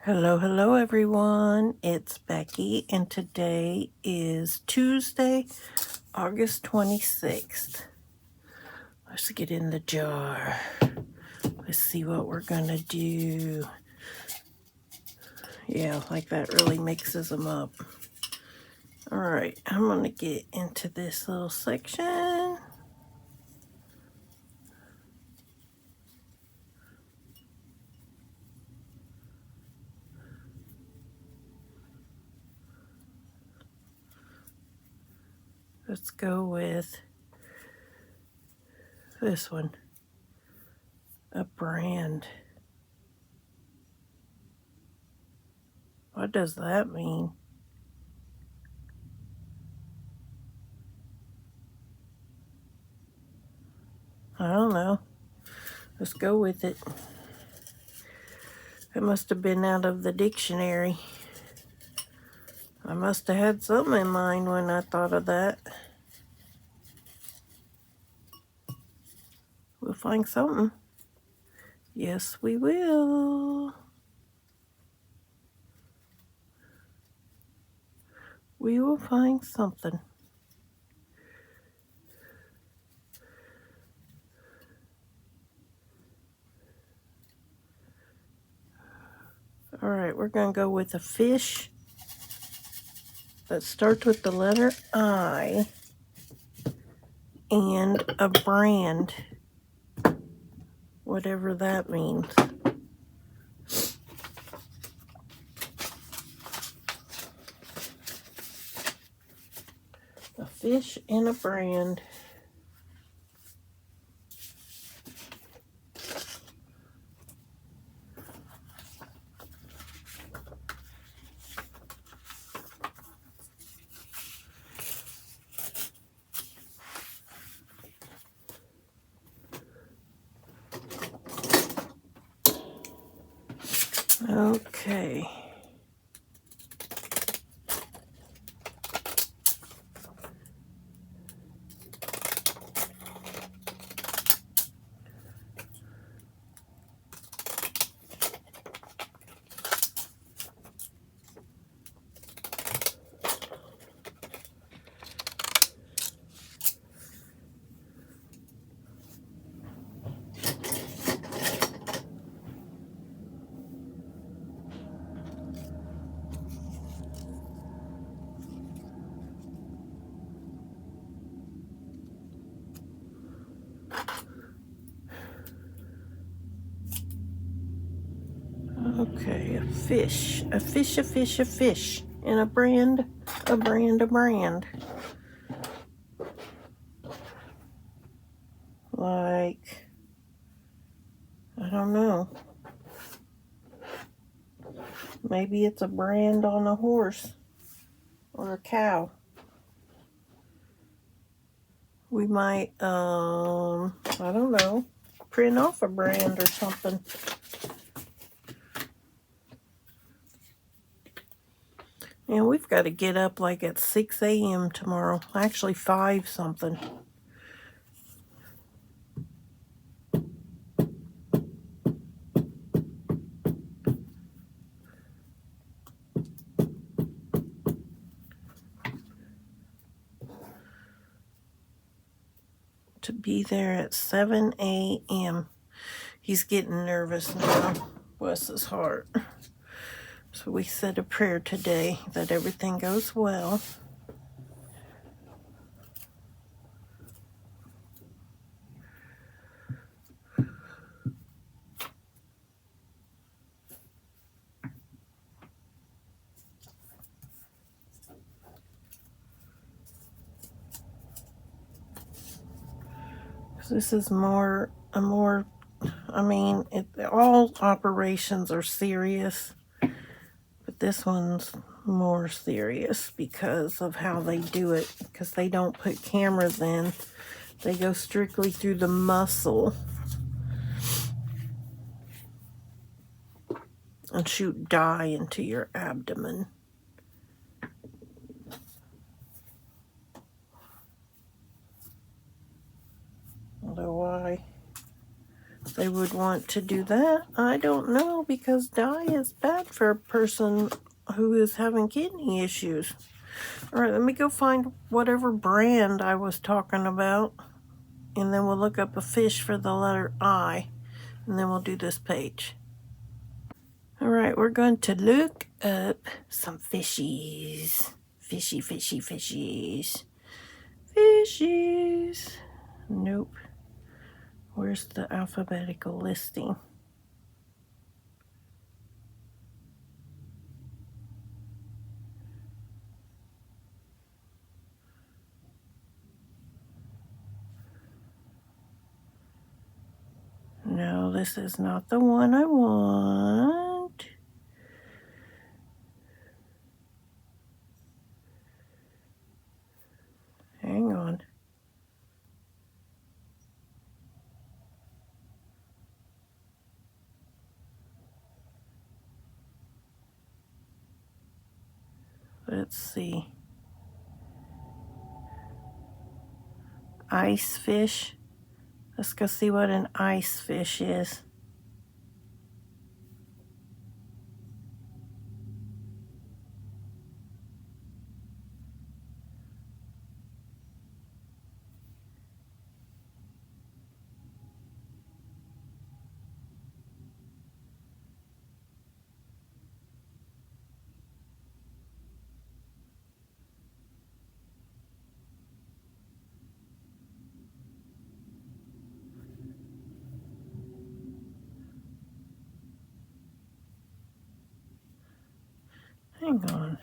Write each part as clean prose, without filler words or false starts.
Hello everyone. It's Becky, and today is Tuesday, August 26th. Let's get in the jar. Let's see what we're gonna do. Yeah, like that really mixes them up. Alright, I'm gonna get into this little section. Let's go with this one. A brand. What does that mean? I don't know. Let's go with it. It must have been out of the dictionary. I must have had something in mind when I thought of that. We'll find something. Yes, we will. We will find something. All right, we're going to go with a fish that starts with the letter I and a brand, whatever that means. A fish and a brand. Okay. Okay, a fish, a fish, a fish, a fish, and a brand, a brand, a brand. Like, I don't know. Maybe it's a brand on a horse or a cow. We might, I don't know, print off a brand or something. And we've got to get up like at 6 a.m. tomorrow. Actually, 5 something. To be there at 7 a.m. He's getting nervous now. Bless his heart. So we said a prayer today that everything goes well. This is all operations are serious, but this one's more serious because of how they do it, because they don't put cameras in. They go strictly through the muscle and shoot dye into your abdomen. Although why they would would want to do that. I don't know, because dye is bad for a person who is having kidney issues. All right, let me go find whatever brand I was talking about, and then we'll look up a fish for the letter I, and then we'll do this page. All right, we're going to look up some fishies. Fishy, fishy, fishies. Fishies. Nope. Where's the alphabetical listing? No, this is not the one I want. Hang on. Let's see. Ice fish. Let's go see what an ice fish is. Hang on.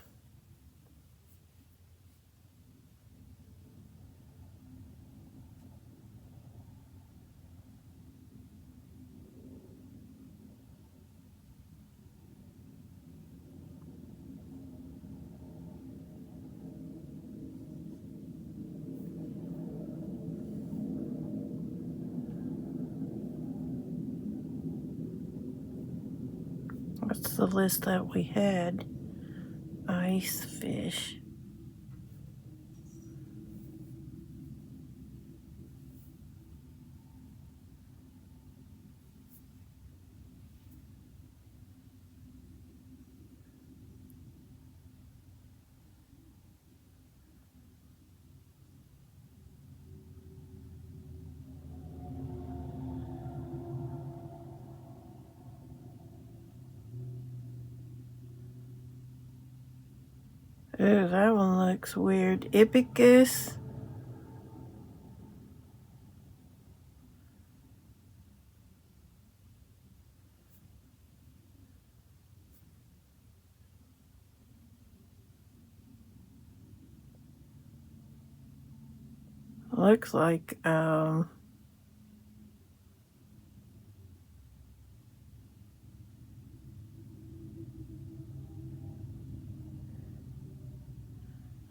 What's the list that we had? Ice fish. Oh, that one looks weird. Ipicus. Looks like,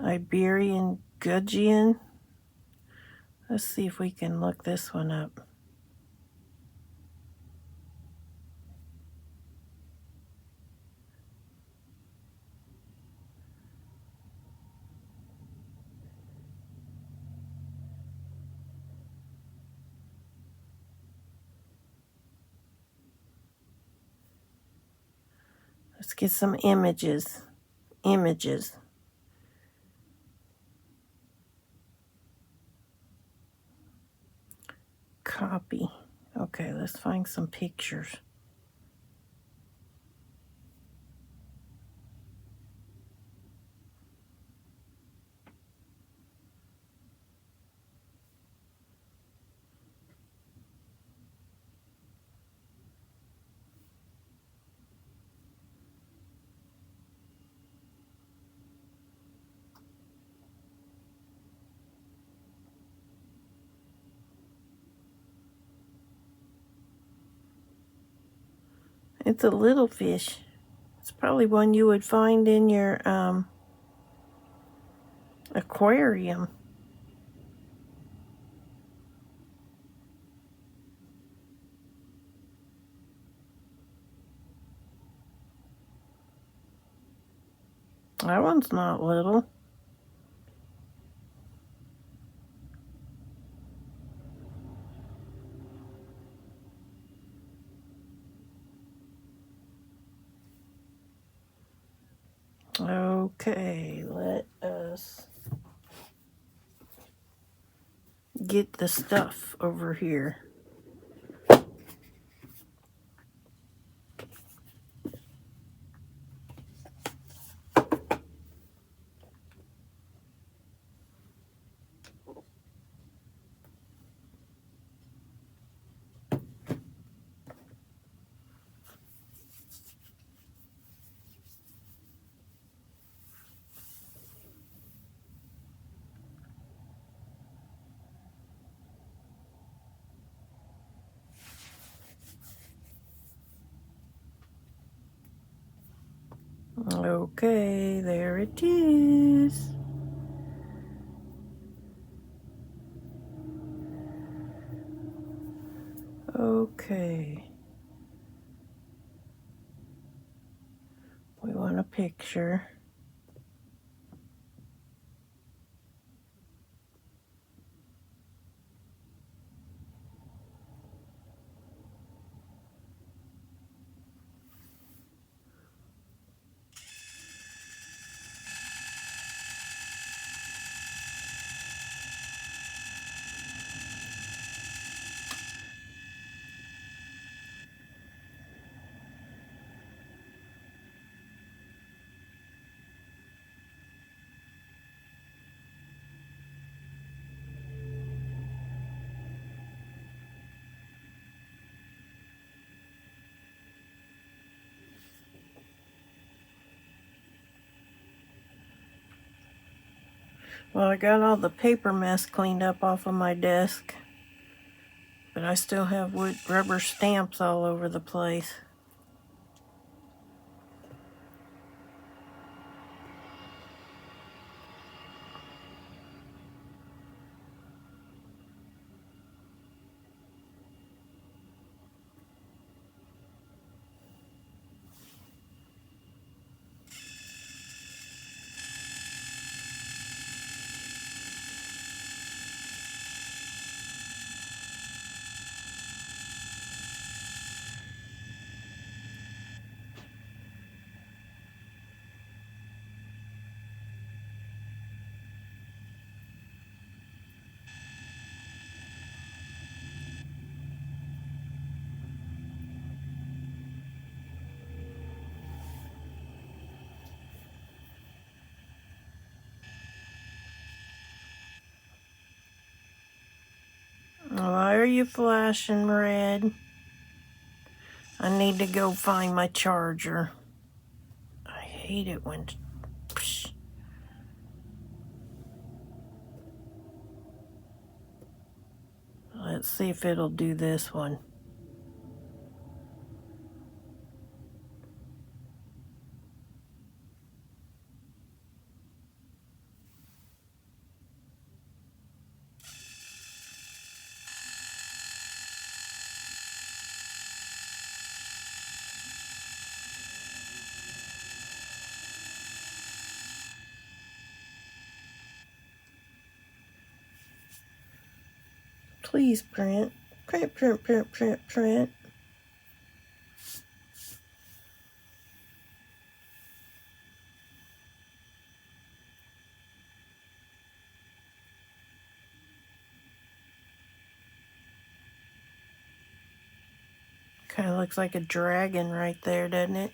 Iberian gudgeon. Let's see if we can look this one up. Let's get some images. Images. Copy. Okay, let's find some pictures. It's a little fish. It's probably one you would find in your aquarium. That one's not little. Okay, let us get the stuff over here. Okay, there it is. Okay. We want a picture. Well, I got all the paper mess cleaned up off of my desk, but I still have wood rubber stamps all over the place. Why are you flashing red? I need to go find my charger. I hate it when... Psh. Let's see if it'll do this one. Please print. Print, print, print, print, print. Kind of looks like a dragon right there, doesn't it?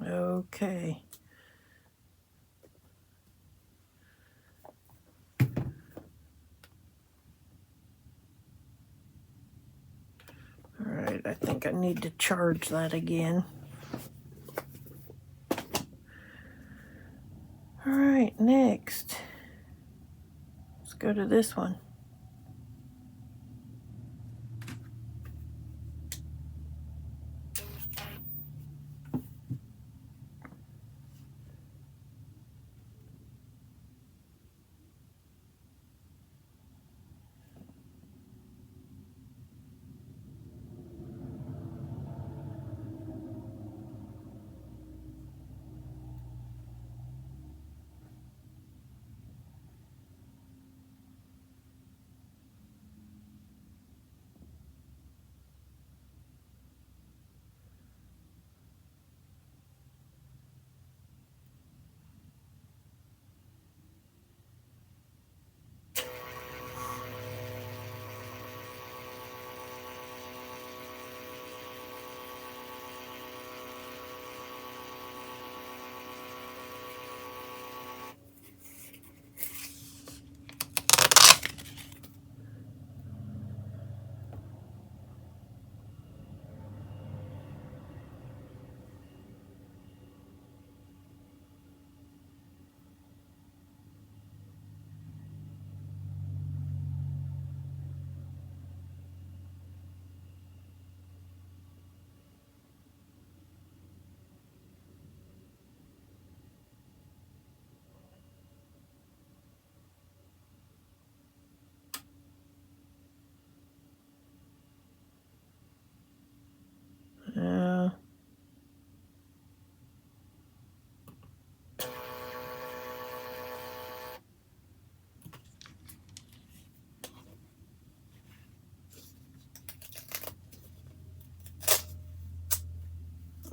Okay. Alright, I think I need to charge that again. Alright, next. Let's go to this one.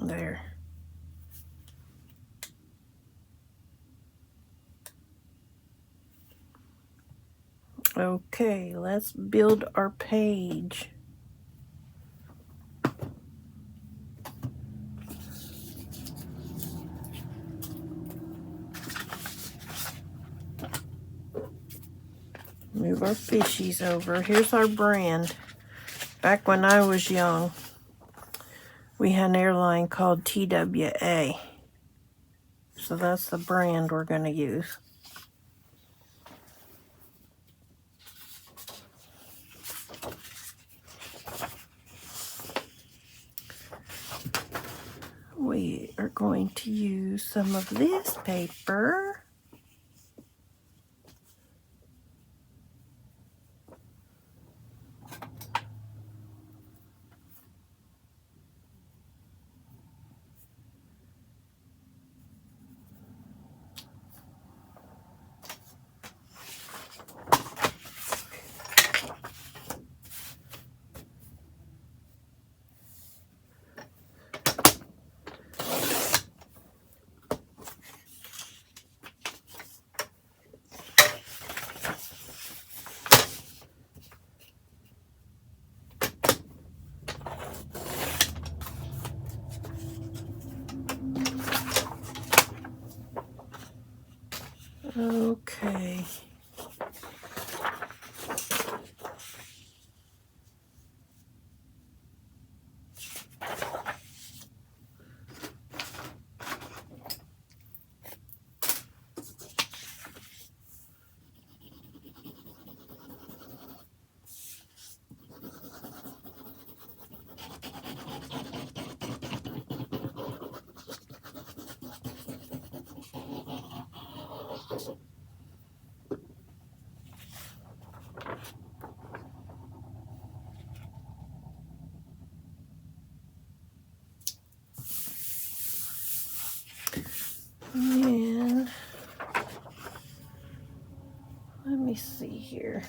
there. Okay, let's build our page. Move our fishies over. Here's our brand. Back when I was young, we had an airline called TWA. So that's the brand we're going to use. We are going to use some of this paper. Okay. And let me see here.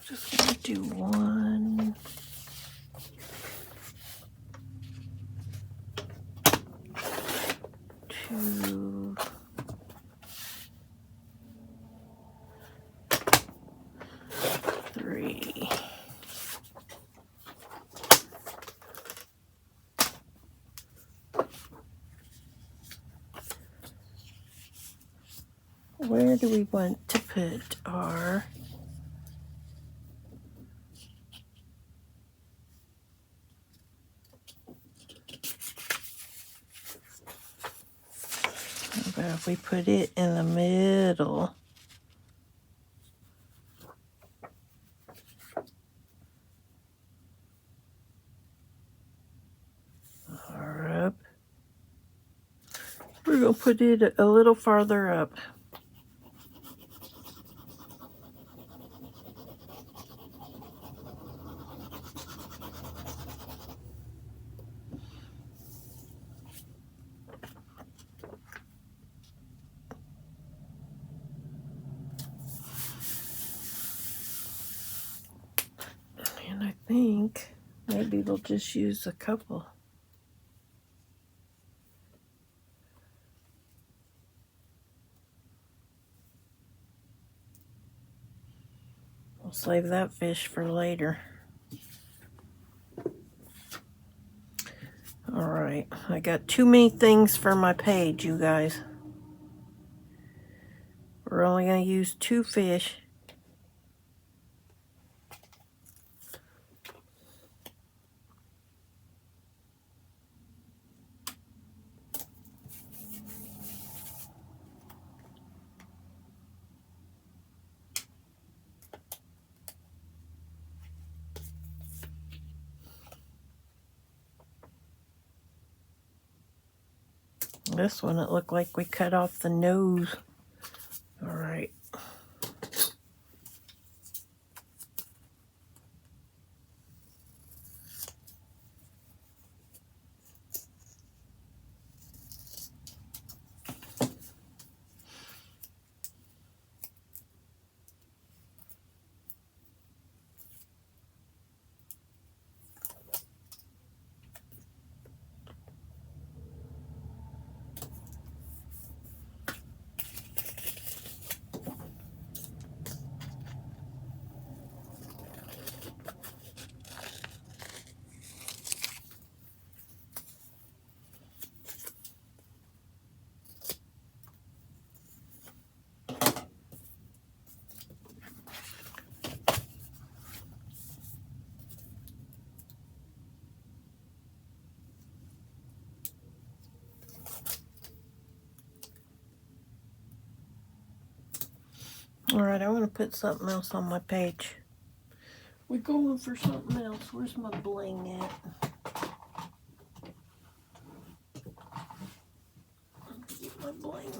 Just gonna do 1, 2, 3. Where do we want to put our how about if we put it in the middle? Or up. We're going to put it a little farther up. And I think maybe we'll just use a couple. We'll save that fish for later. All right, I got too many things for my page, you guys. We're only going to use 2 fish. This one, it looked like we cut off the nose. All right. All right, I want to put something else on my page. We're going for something else. Where's my bling at? Get my bling.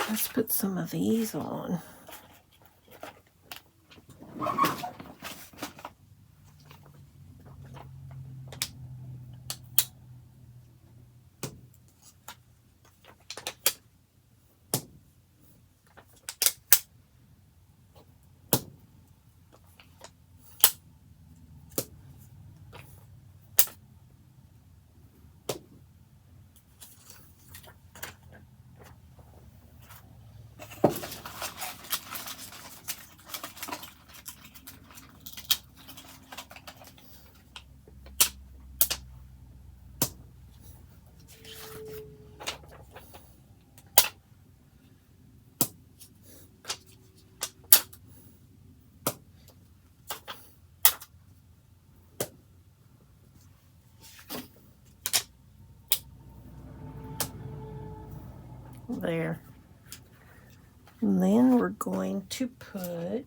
Let's put some of these on. There. And then we're going to put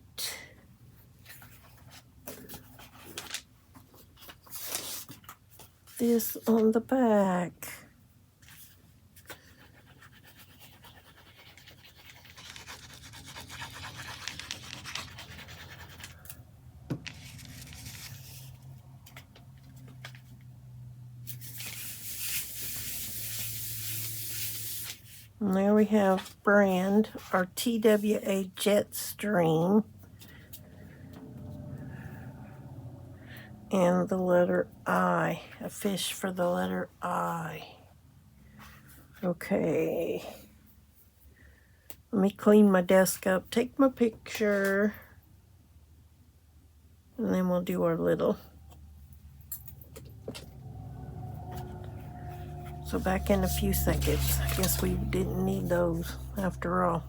this on the back. And there we have brand, our TWA Jetstream, and the letter I, a fish for the letter I. Okay. Let me clean my desk up, take my picture, and then we'll do our little. So back in a few seconds. I guess we didn't need those after all.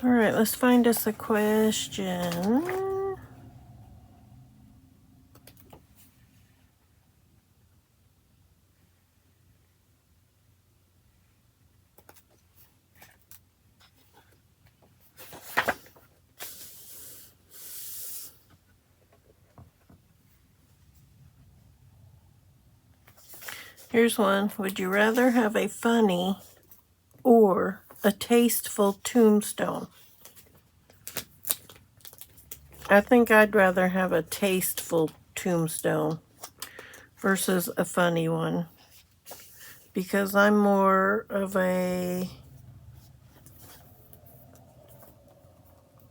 All right, let's find us a question. Here's one. Would you rather have a funny or a tasteful tombstone? I think I'd rather have a tasteful tombstone versus a funny one, because I'm more of a,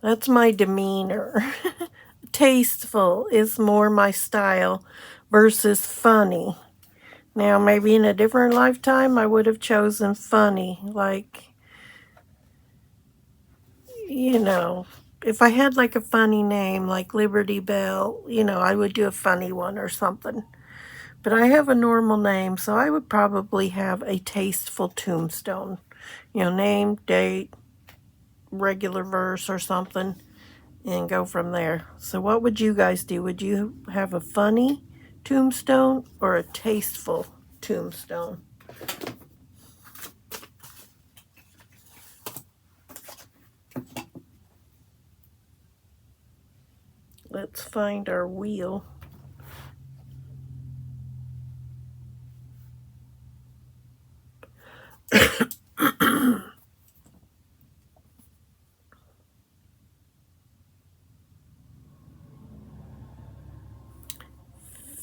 that's my demeanor. Tasteful is more my style versus funny. Now, maybe in a different lifetime, I would have chosen funny, like you know, if I had like a funny name like Liberty Bell, you know, I would do a funny one or something. But I have a normal name, so I would probably have a tasteful tombstone. You know, name, date, regular verse or something, and go from there. So what would you guys do? Would you have a funny tombstone or a tasteful tombstone? Let's find our wheel.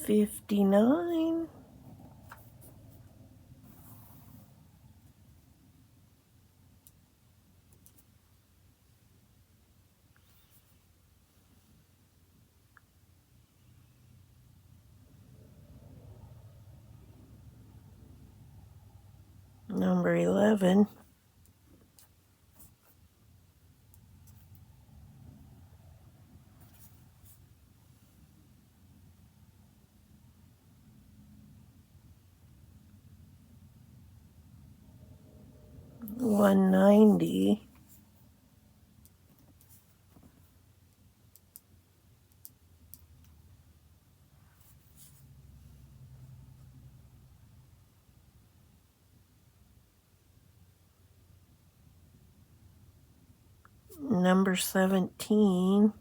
$59. Number 11. $190. Number 17.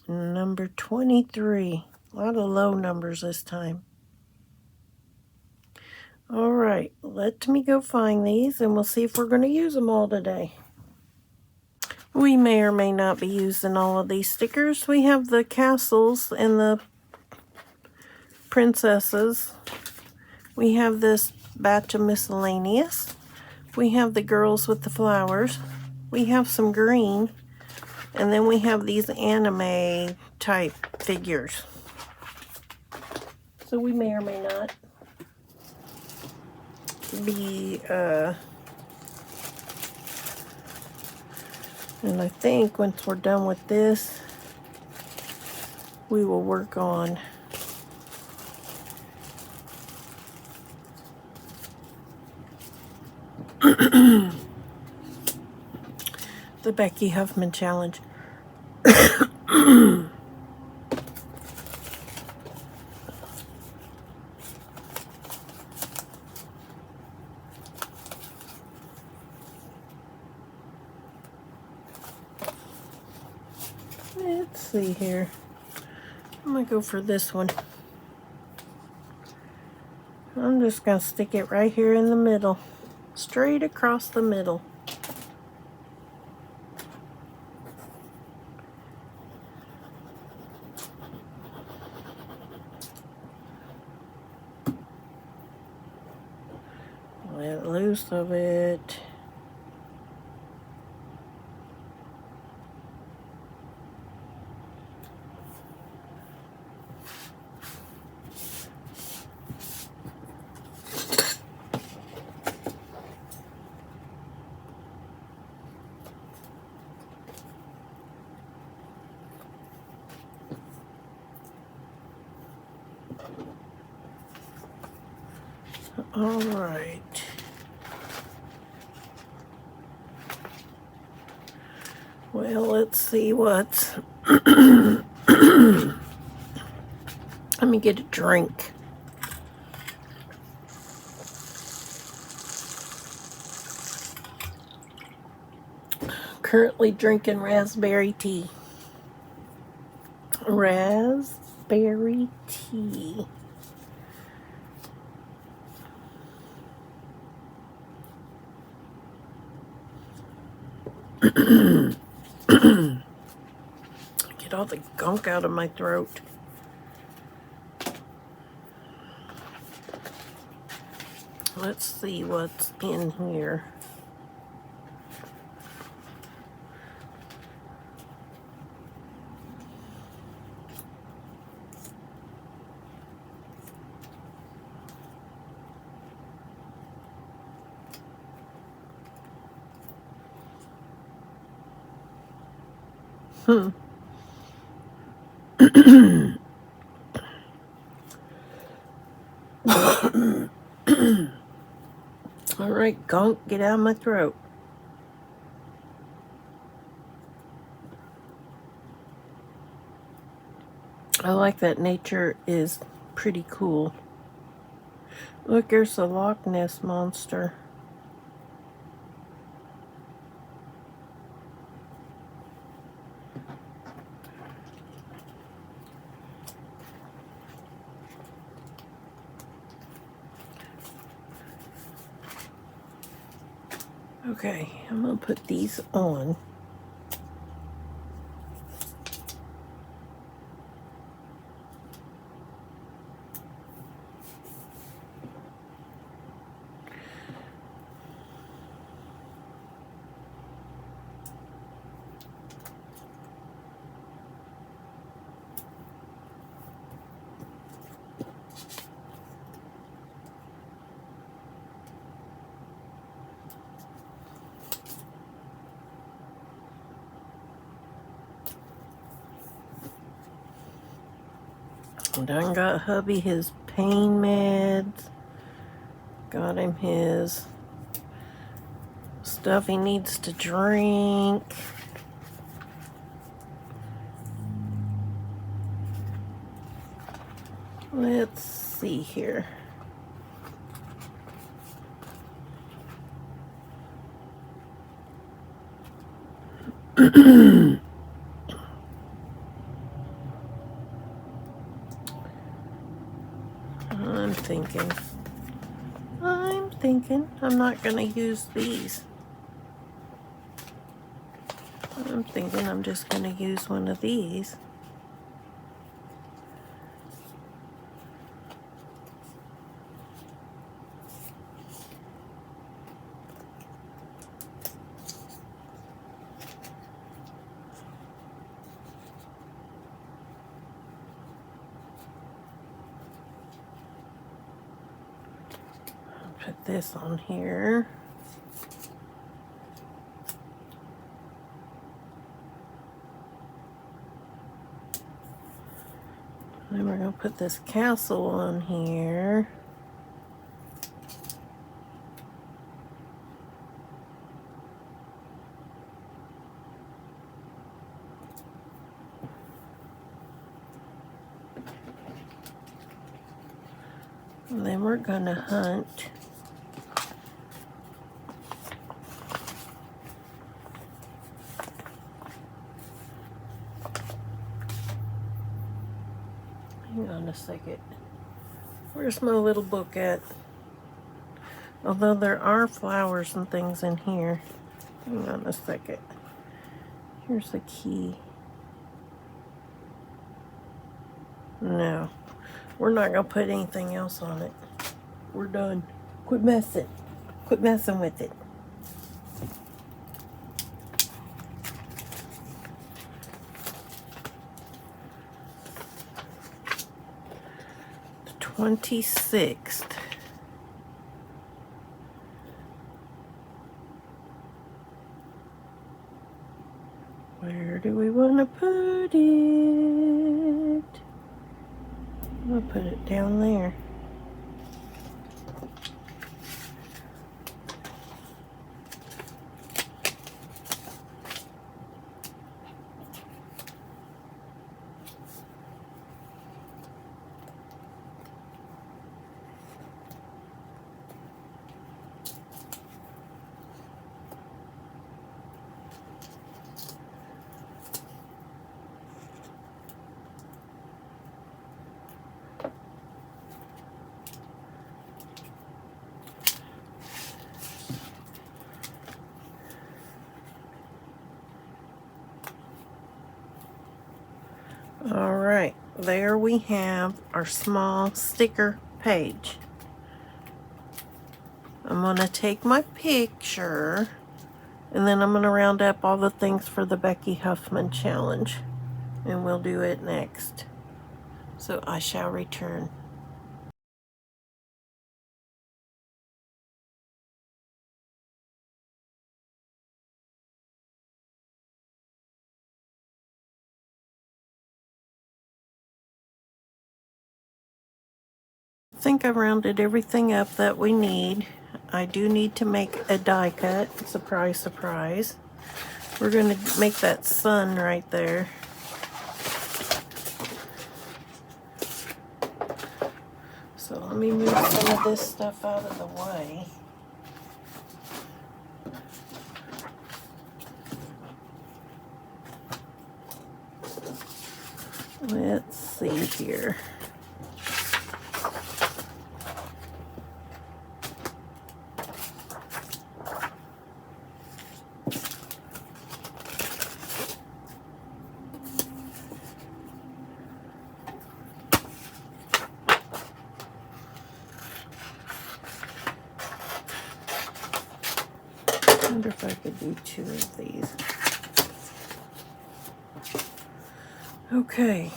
Number 23. A lot of low numbers this time. All right, let me go find these and we'll see if we're going to use them all today. We may or may not be using all of these stickers. We have the castles and the princesses. We have this batch of miscellaneous. We have the girls with the flowers. We have some green. And then we have these anime type figures. So we may or may not be, and I think once we're done with this, we will work on the Becky Huffman challenge. Let's see here. I'm going to go for this one. I'm just going to stick it right here in the middle. Straight across the middle. Let loose of it. All right. Well, let's see what's... Let me get a drink. Currently drinking raspberry tea. Raspberry tea. Get all the gunk out of my throat. Let's see what's in here. All right, Gonk, get out of my throat. I like that nature is pretty cool. Look, there's the Loch Ness Monster. Okay, I'm going to put these on. Done got hubby his pain meds. Got him his stuff he needs to drink. Let's see here. I'm thinking I'm not going to use these. I'm thinking I'm just going to use one of these. Put this on here. Then we're going to put this castle on here. And then we're going to hunt. Hang on a second. Where's my little book at? Although there are flowers and things in here. Hang on a second. Here's the key. No. We're not going to put anything else on it. We're done. Quit messing. Quit messing with it. The 26th. Where do we want to put it? I'm going to put it down there. All right, there we have our small sticker page. I'm going to take my picture, and then I'm going to round up all the things for the Becky Huffman challenge, and we'll do it next. So I shall return. think I rounded everything up that we need. I do need to make a die cut. Surprise, surprise. We're going to make that sun right there. So let me move some of this stuff out of the way. Let's see here. I wonder if I could do 2 of these. Okay.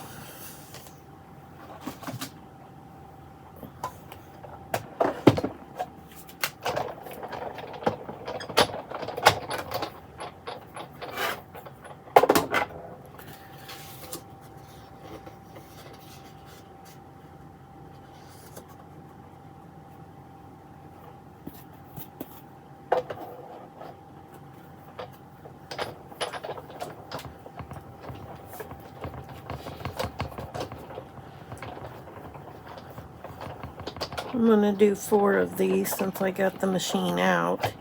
I'm going to do 4 of these since I got the machine out.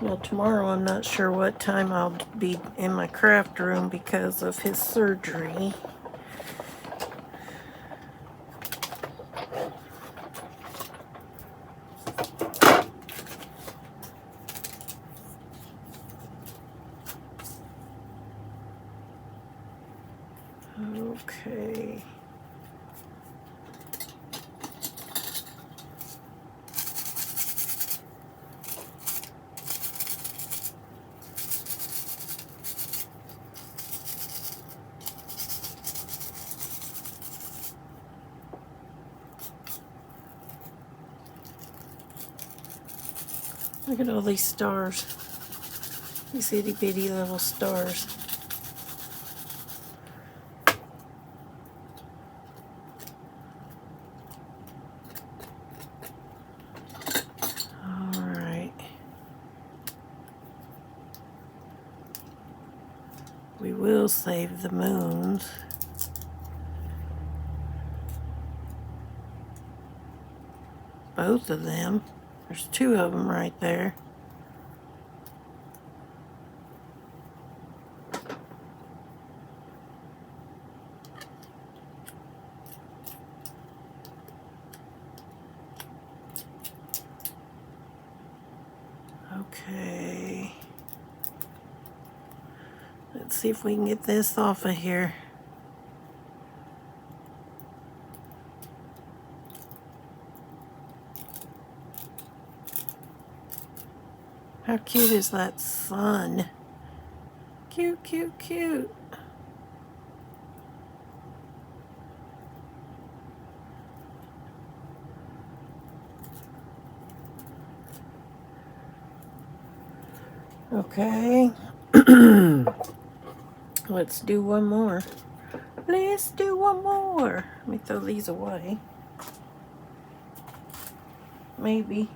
Well, tomorrow I'm not sure what time I'll be in my craft room because of his surgery. Okay. Look at all these stars. These itty bitty little stars. Alright. We will save the moons. Both of them. There's 2 of them right there. Okay. Let's see if we can get this off of here. How cute is that sun? Cute, cute, cute. Okay. Let's do one more. Let's do one more. Let me throw these away. Maybe.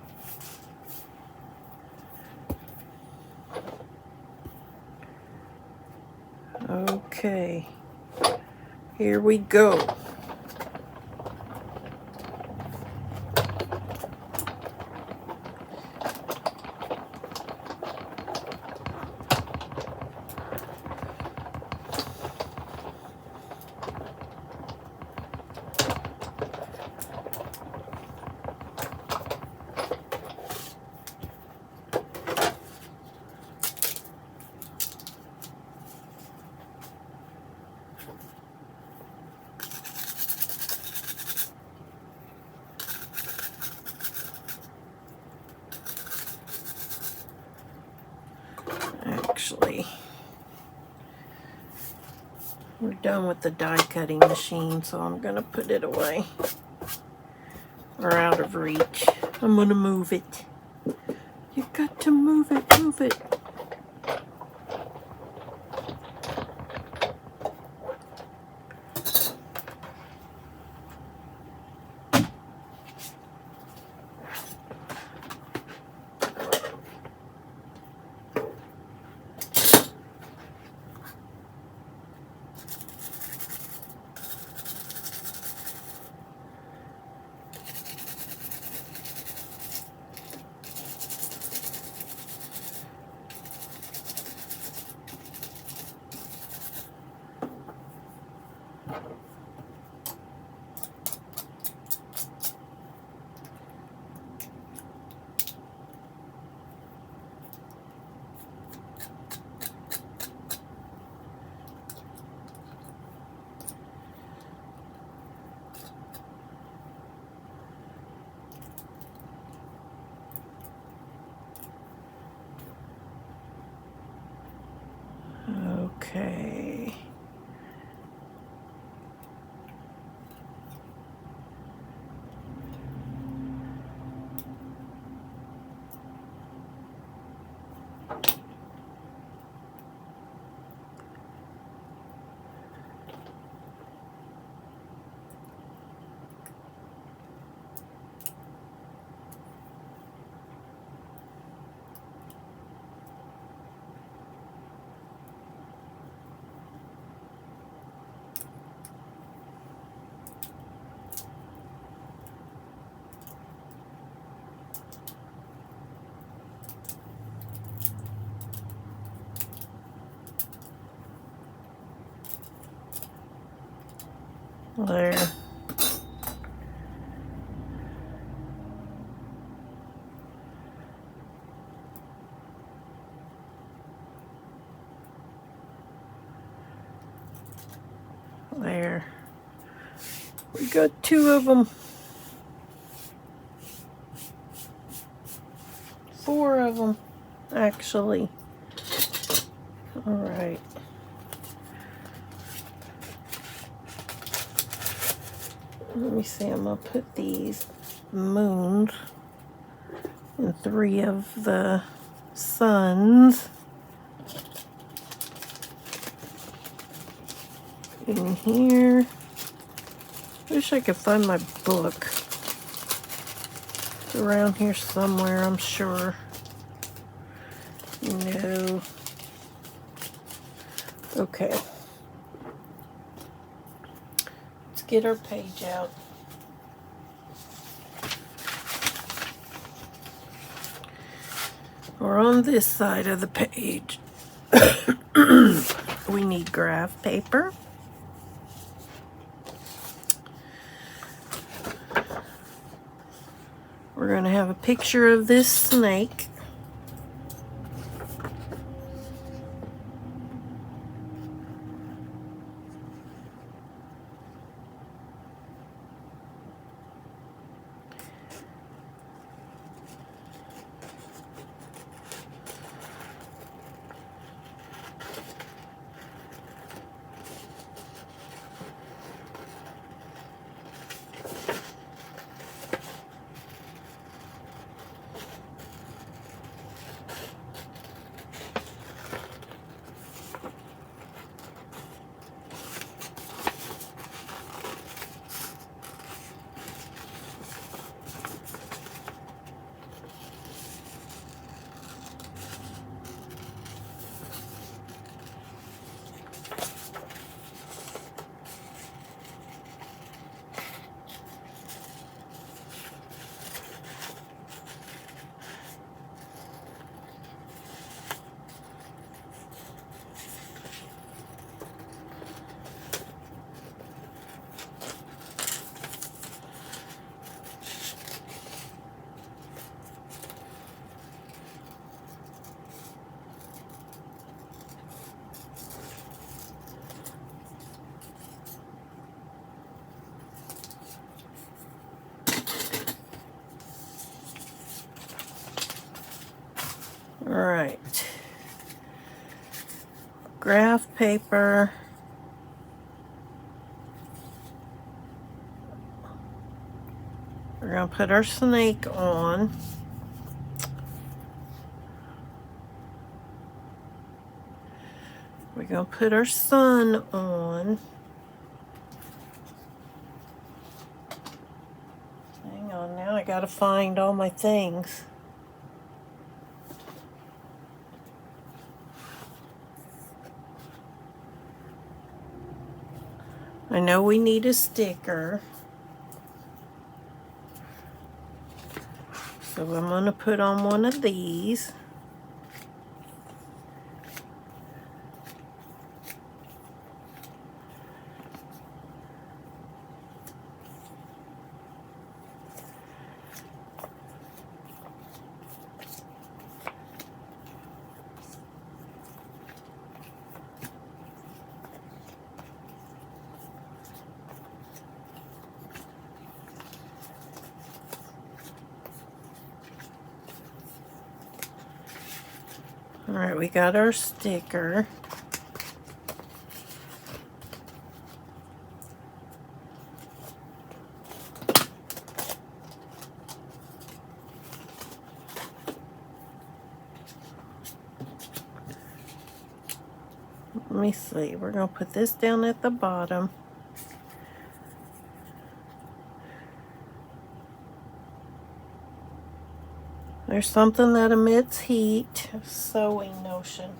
Okay. Here we go. Actually, we're done with the die cutting machine, so I'm gonna put it away or out of reach. I'm gonna move it. You got to move it, move it. Okay. There. There. We got 2 of them. 4 of them, actually. All right. Let me see, I'm going to put these moons and 3 of the suns in here. Wish I could find my book. It's around here somewhere, I'm sure. No. Okay. Let's get our page out. We're on this side of the page. We need graph paper. We're going to have a picture of this snake. All right. Graph paper. We're going to put our snake on. We're going to put our sun on. Hang on, now I got to find all my things. I know we need a sticker. So I'm going to put on one of these. All right, we got our sticker. me see. We're going to put this down at the bottom. There's something that emits heat. Sewing notion.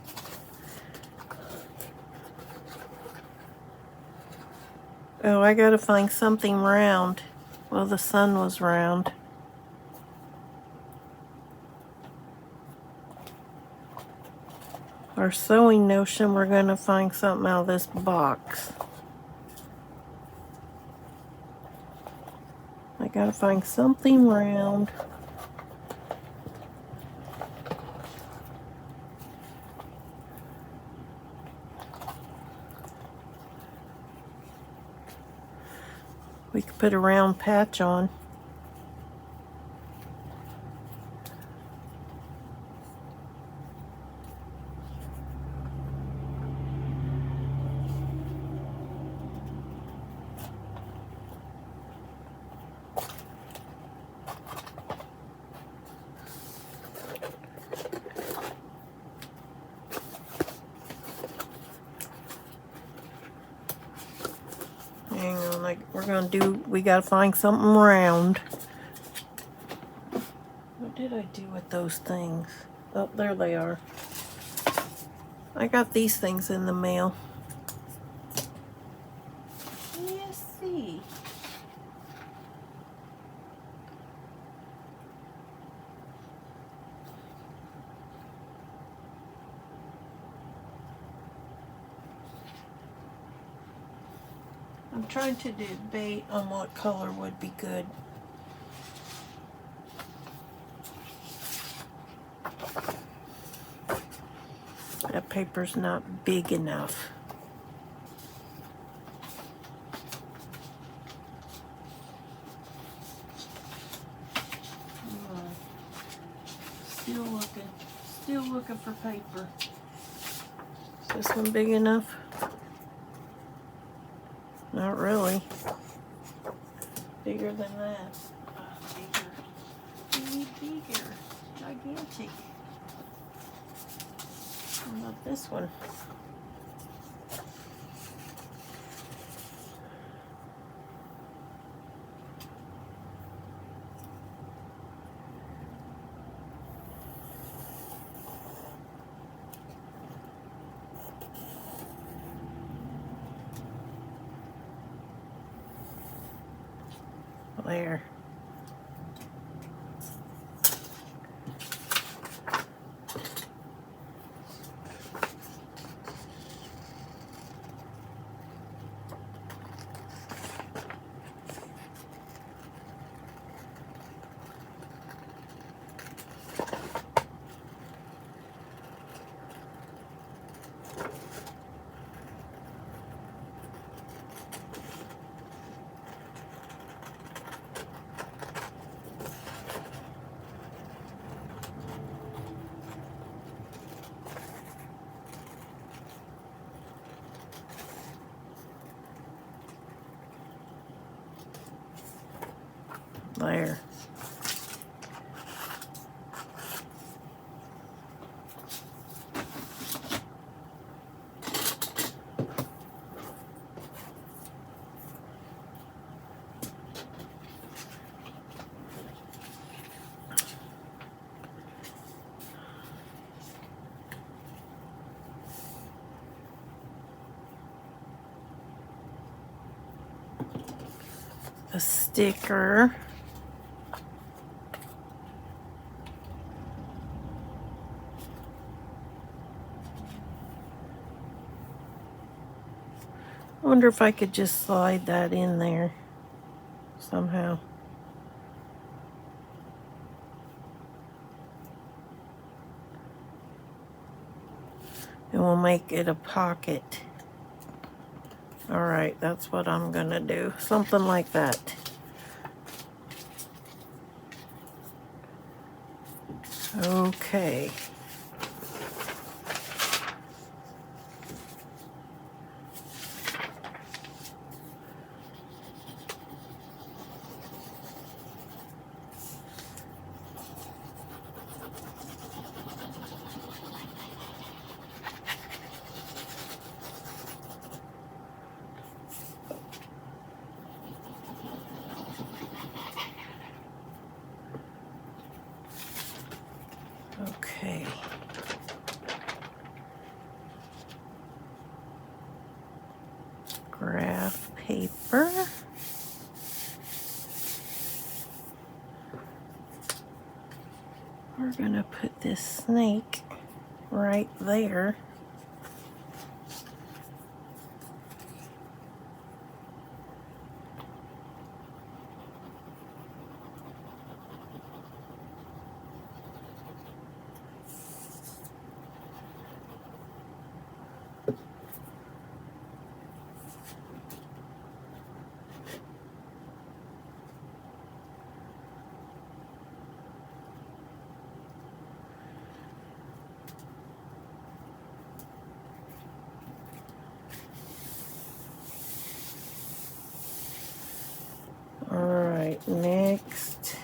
Oh, I gotta find something round. Well, the sun was round. Our sewing notion, we're gonna find something out of this box. I gotta find something round. We could put a round patch on. Hang on, we gotta find something round. What did I do with those things? Oh, there they are. I got these things in the mail. Let's see. I'm trying to debate on what color would be good. That paper's not big enough. Still looking for paper. Is this one big enough? Not really. Bigger than that. Bigger. We need bigger. Gigantic. How about this one? There. There. A sticker. I wonder if I could just slide that in there somehow. And we'll make it a pocket. All right, that's what I'm gonna do. Something like that. Okay. paper. We're gonna put this snake right there. Alright, next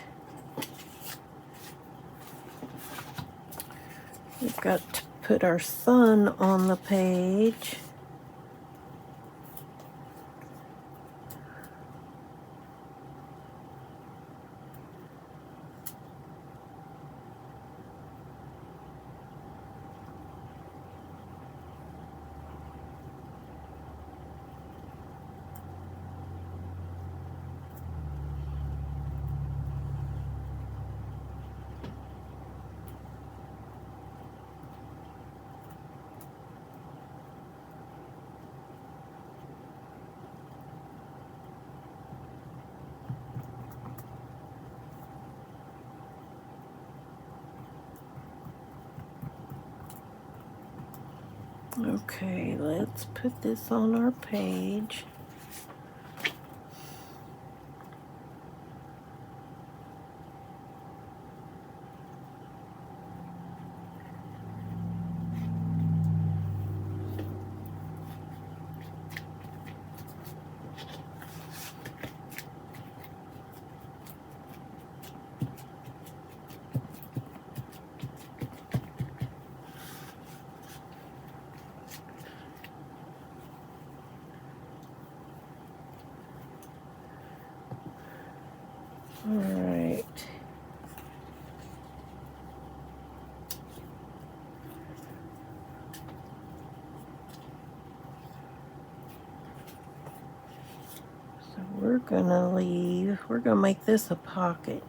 we've got to put our sun on the page. Okay, let's put this on our page. Alright. So we're gonna make this a pocket.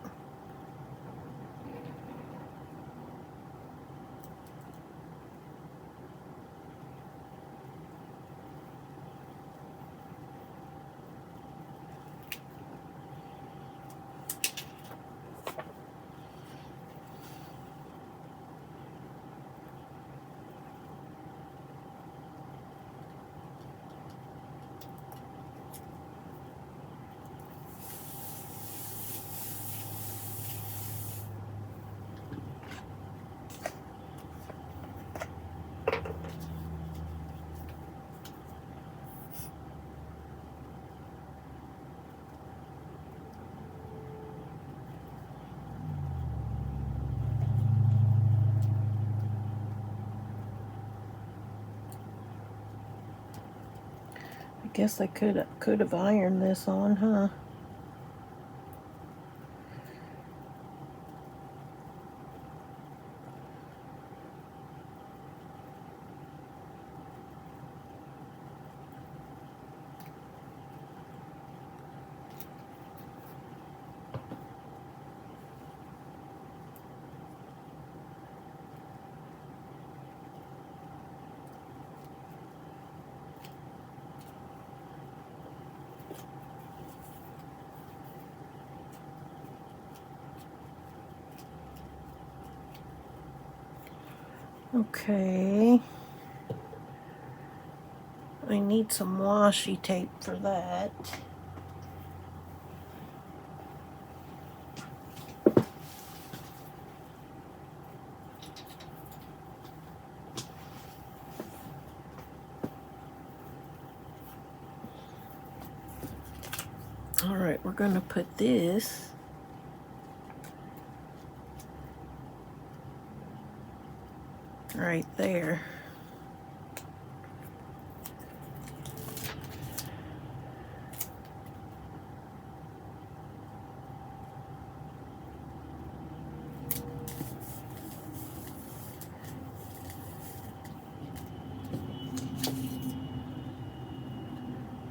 I guess I could have ironed this on, huh? Okay. I need some washi tape for that. Alright, we're gonna put this right there.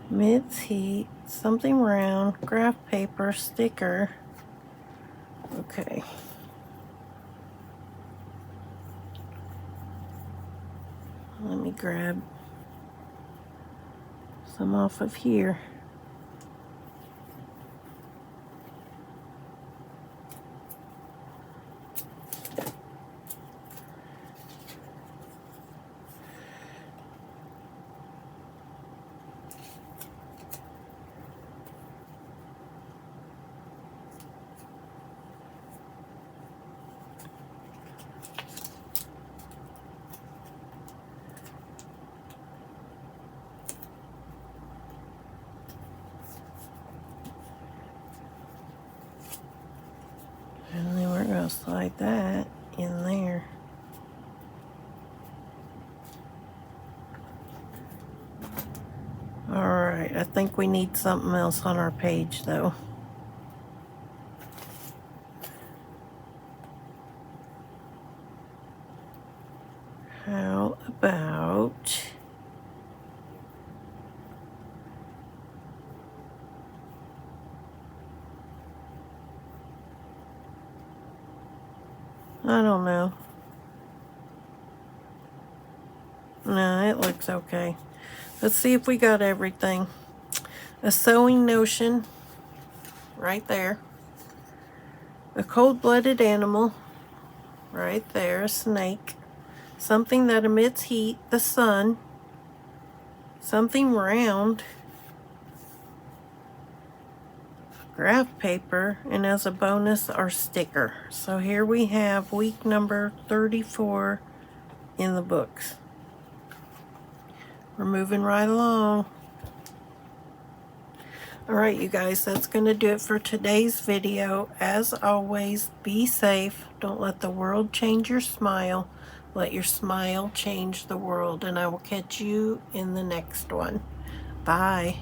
Mid's heat, something round, graph paper, sticker. Okay. Let me grab some off of here. And then we're going to slide that in there. Alright, I think we need something else on our page though. How about... I don't know. No, it looks okay. Let's see if we got everything. A sewing notion, right there. A cold-blooded animal, right there. A snake. Something that emits heat, the sun. Something round. Graph paper, and as a bonus, our sticker. So here we have week number 34 in the books. We're moving right along. Alright, you guys, that's going to do it for today's video. As always, be safe. Don't let the world change your smile. Let your smile change the world. And I will catch you in the next one. Bye.